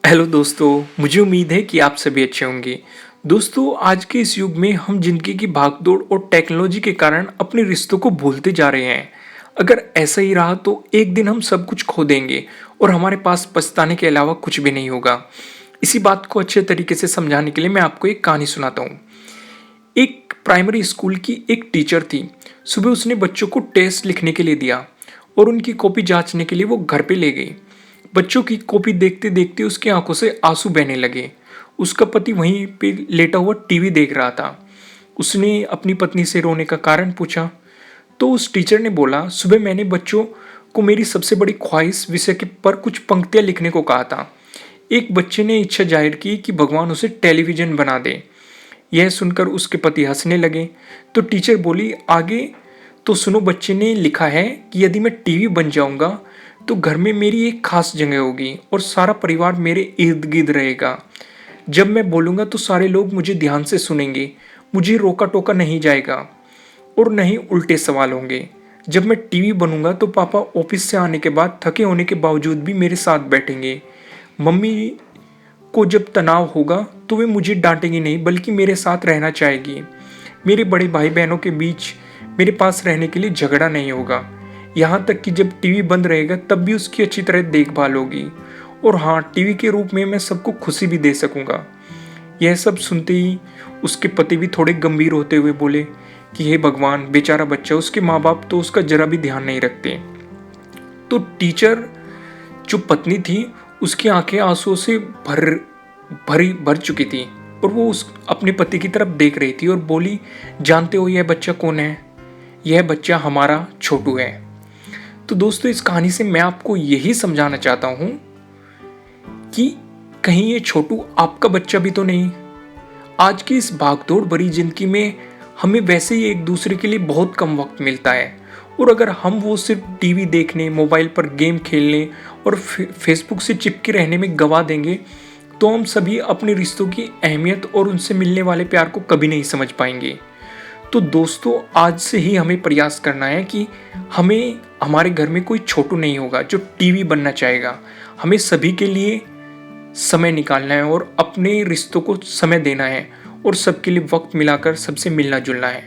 Hello दोस्तों, मुझे उम्मीद है कि आप सभी अच्छे होंगे। दोस्तों, आज के इस युग में हम ज़िंदगी की भागदौड़ और टेक्नोलॉजी के कारण अपने रिश्तों को भूलते जा रहे हैं। अगर ऐसा ही रहा तो एक दिन हम सब कुछ खो देंगे और हमारे पास पछताने के अलावा कुछ भी नहीं होगा। इसी बात को अच्छे तरीके से समझाने के लिए मैं आपको एक कहानी सुनाता हूँ। एक प्राइमरी स्कूल की एक टीचर थी। सुबह उसने बच्चों को टेस्ट लिखने के लिए दिया और उनकी कॉपी जांचने के लिए वो घर पे ले गई। बच्चों की कॉपी देखते देखते उसकी आंखों से आंसू बहने लगे। उसका पति वहीं पे लेटा हुआ टीवी देख रहा था। उसने अपनी पत्नी से रोने का कारण पूछा तो उस टीचर ने बोला, सुबह मैंने बच्चों को मेरी सबसे बड़ी ख्वाहिश विषय के पर कुछ पंक्तियां लिखने को कहा था। एक बच्चे ने इच्छा जाहिर की कि भगवान उसे टेलीविजन बना दे। यह सुनकर उसके पति हंसने लगे तो टीचर बोली, आगे तो सुनो, बच्चे ने लिखा है कि यदि मैं टीवी बन जाऊंगा तो घर में मेरी एक खास जगह होगी और सारा परिवार मेरे इर्द गिर्द रहेगा। जब मैं बोलूंगा तो सारे लोग मुझे ध्यान से सुनेंगे, मुझे रोका टोका नहीं जाएगा और न ही उल्टे सवाल होंगे। जब मैं टीवी बनूंगा तो पापा ऑफिस से आने के बाद थके होने के बावजूद भी मेरे साथ बैठेंगे। मम्मी को जब तनाव होगा तो वे मुझे डांटेंगी नहीं बल्कि मेरे साथ रहना चाहेगी। मेरे बड़े भाई बहनों के बीच मेरे पास रहने के लिए झगड़ा नहीं होगा। यहाँ तक कि जब टीवी बंद रहेगा तब भी उसकी अच्छी तरह देखभाल होगी। और हाँ, टीवी के रूप में मैं सबको खुशी भी दे सकूंगा। यह सब सुनते ही उसके पति भी थोड़े गंभीर होते हुए बोले कि हे भगवान, बेचारा बच्चा, उसके माँ बाप तो उसका जरा भी ध्यान नहीं रखते। तो टीचर जो पत्नी थी उसकी आंखें आंसुओं से भर चुकी थी और वो उस अपने पति की तरफ देख रही थी और बोली, जानते हो यह बच्चा कौन है? यह बच्चा हमारा छोटू है। तो दोस्तों, इस कहानी से मैं आपको यही समझाना चाहता हूं कि कहीं ये छोटू आपका बच्चा भी तो नहीं। आज की इस भागदौड़ भरी जिंदगी में हमें वैसे ही एक दूसरे के लिए बहुत कम वक्त मिलता है और अगर हम वो सिर्फ टीवी देखने, मोबाइल पर गेम खेलने और फेसबुक से चिपके रहने में गवा देंगे तो हम सभी अपने रिश्तों की अहमियत और उनसे मिलने वाले प्यार को कभी नहीं समझ पाएंगे। तो दोस्तों, आज से ही हमें प्रयास करना है कि हमें हमारे घर में कोई छोटू नहीं होगा जो टीवी बनना चाहेगा। हमें सभी के लिए समय निकालना है और अपने रिश्तों को समय देना है और सबके लिए वक्त मिलाकर सबसे मिलना जुलना है।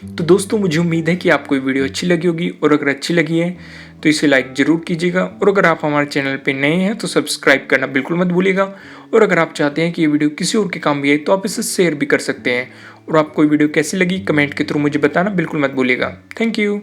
तो दोस्तों, मुझे उम्मीद है कि आपको ये वीडियो अच्छी लगी होगी और अगर अच्छी लगी है तो इसे लाइक ज़रूर कीजिएगा और अगर आप हमारे चैनल पे नए हैं तो सब्सक्राइब करना बिल्कुल मत भूलिएगा। और अगर आप चाहते हैं कि ये वीडियो किसी और के काम भी आए तो आप इसे शेयर भी कर सकते हैं। और आपको ये वीडियो कैसी लगी कमेंट के थ्रू मुझे बताना बिल्कुल मत भूलिएगा। Thank you.